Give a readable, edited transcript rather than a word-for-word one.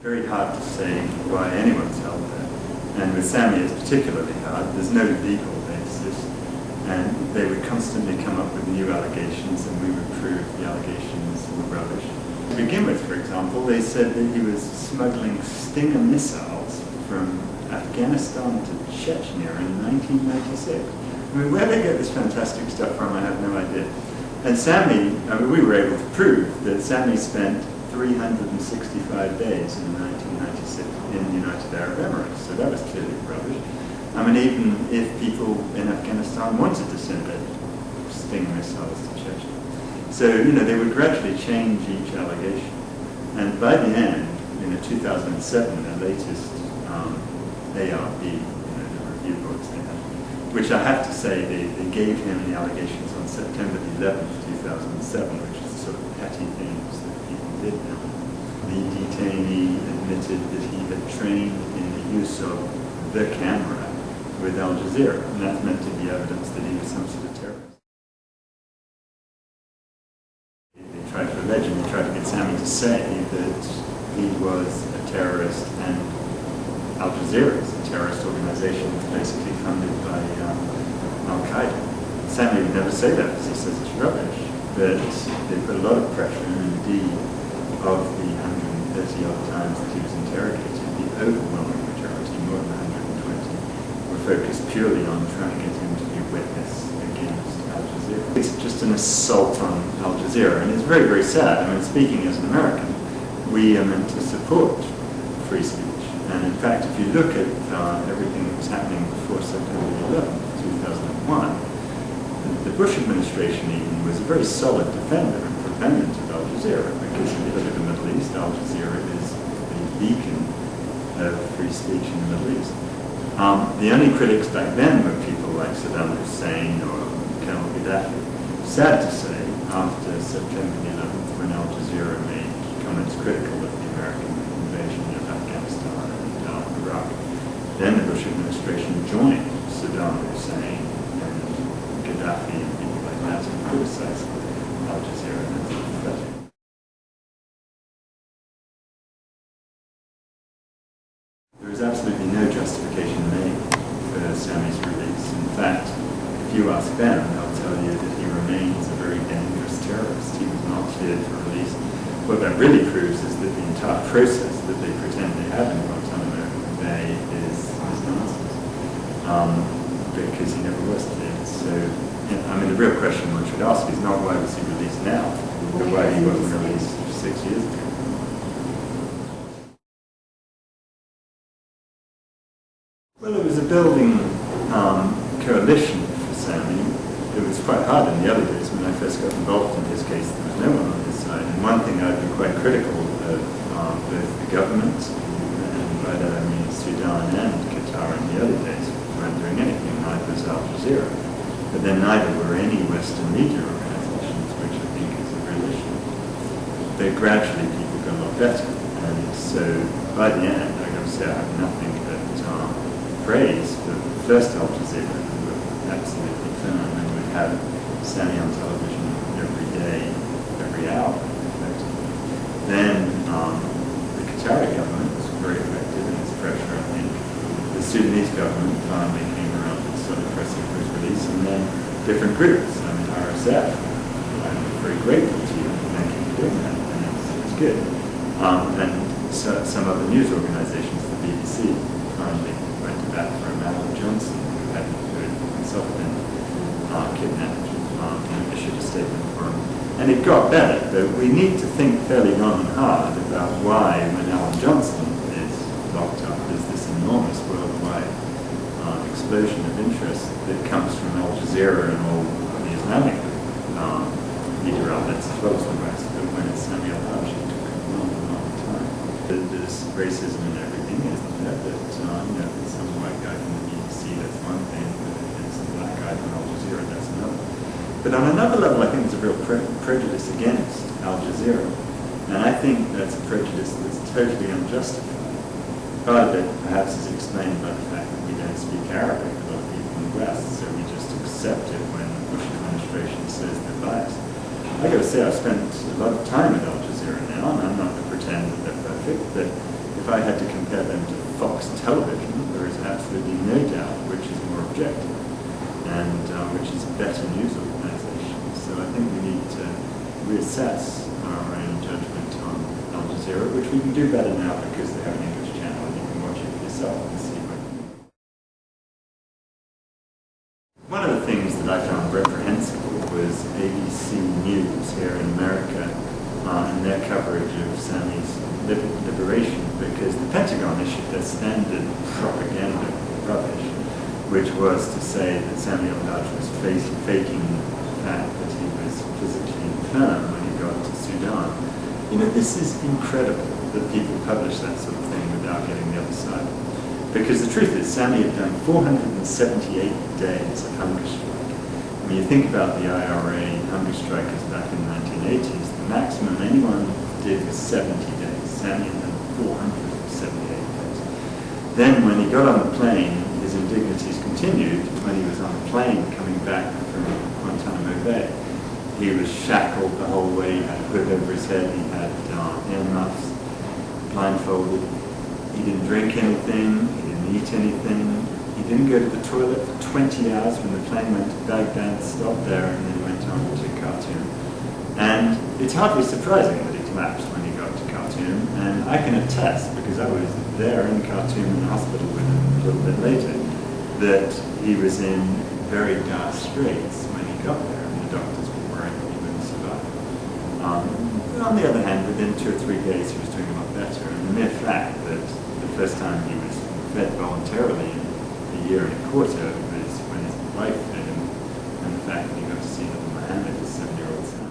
Very hard to say why anyone's held there. And with Sami it's particularly hard. There's no legal basis. And they would constantly come up with new allegations and we would prove the allegations were rubbish. To begin with, for example, they said that he was smuggling Stinger missiles from Afghanistan to Chechnya in 1996. I mean, where they get this fantastic stuff from, I have no idea. And Sami, we were able to prove that Sami spent 365 days in 1996 in the United Arab Emirates, so that was clearly rubbish. I mean, even if people in Afghanistan wanted to send their Stinger missiles to Chechnya. So, they would gradually change each allegation. And by the end, 2007, the latest ARB, the review books they had, which I have to say, they gave him the allegations on September 11th, 2007, which is the sort of petty things that people did now. The detainee admitted that he had trained in the use of the camera with Al Jazeera, and that's meant to be evidence that he was some sort of terrorist. They tried to allege him, they tried to get Sami to say that he was a terrorist and Al Jazeera is a terrorist organization basically funded by al-Haj. Sami would never say that because he says it's rubbish, but they put a lot of pressure, and indeed of the 130 odd times that he was interrogated, the overwhelming majority, more than 120, were focused purely on trying to get him to be a witness against Al Jazeera. It's just an assault on Al Jazeera, and it's very, very sad. I mean, speaking as an American, we are meant to support free speech. And in fact, if you look at everything that was happening before September 11, 2001, the Bush administration even was a very solid defender and proponent of Al Jazeera, because if you look at the Middle East, Al Jazeera is a beacon of free speech in the Middle East. The only critics back then were people like Saddam Hussein or Colonel Gaddafi. Sad to say, after September 11th, when Al Jazeera made comments critical of the American invasion of Afghanistan and Iraq, then the Bush administration joined Saddam Hussein and Gaddafi and people like that to criticize Al Jazeera, and that's pathetic. There is absolutely no justification made for Sami's release. In fact, if you ask them, they'll tell you that he remains a very dangerous terrorist. He was not cleared for release. What that really proves is that the entire process that they pretend they have in Guantanamo Bay is nonsense, because he never was cleared. So, the real question one should ask is not why was he released now, but why he wasn't released 6 years ago. Well, it was a building coalition for Sami. It was quite hard in the other days. When I first got involved in his case, there was no one on his side. And one thing I'd be quite critical of both the government, and by that I mean Sudan and Qatar in the other days, weren't doing anything. Neither was Al Jazeera. But then neither were any Western media organizations, which I think is a real issue. But gradually people got a lot better. And so by the end, I got to say I have nothing but praise for the first Al Jazeera, who were absolutely firm and would have Sami on television every day, every hour, effectively. Then the Qatari government was very effective in its pressure, I think. The Sudanese government finally came around and started pressing for his release, and then different groups. RSF, I'm very grateful to you, thank you for doing that, and it's good. And so, some other news organizations, the BBC, finally went to bat for Al Johnson, who had himself been kidnapped, and issued a statement for him. And it got better, but we need to think fairly long and hard about why, when Al Johnson is locked up, there's this enormous worldwide explosion of interest that comes from Al Jazeera and all of the Islamic media outlets as well as the West. But when it's Sami al-Haj, it took a long time. There's racism and everything, isn't there? That if it's some white guy from the BBC, that's one thing, but if it's a black guy from Al Jazeera, that's another. But on another level, I think there's a real prejudice against Al Jazeera. And I think that's a prejudice that's totally unjustified. Part of it, perhaps, is explained by the fact that we don't speak Arabic, a lot of people in the West, so we just accept it when the Bush administration says they're biased. I got to say, I've spent a lot of time at Al Jazeera now, and I'm not going to pretend that they're perfect, but if I had to compare them to Fox Television, there is absolutely no doubt which is more objective and which is a better news organization. So I think we need to reassess our own judgment on Al Jazeera, which we can do better now because they have an English channel and you can watch it for yourself and see what you think. One of the things that I found reprehensible was ABC News here in America and their coverage of Sami's liberation, because the Pentagon issued their standard propaganda rubbish, which was to say that Sami al-Haj was faking the fact that he was physically infirm when he got to Sudan. You know, this is incredible that people publish that sort of thing without getting the other side. Because the truth is, Sami had done 478 days of hunger strike. When you think about the IRA hunger strikers back in the 1980s, the maximum anyone did was 70 days. Sami had done 478 days. Then when he got on the plane, his indignities continued. When he was on the plane coming back from Guantanamo Bay, he was shackled the whole way, he had a hood over his head, he had earmuffs, blindfolded. He didn't drink anything, he didn't eat anything, he didn't go to the toilet for 20 hours when the plane went to Baghdad, stopped there, and then went on to Khartoum. And it's hardly surprising that he collapsed when he got to Khartoum, and I can attest, because I was there in Khartoum in the hospital with him a little bit later, that he was in very dire straits when he got there, and the doctors were worried that he wouldn't survive. On the other hand, within 2 or 3 days he was doing a lot better, and the mere fact that the first time he was fed voluntarily in a year and a quarter was when his wife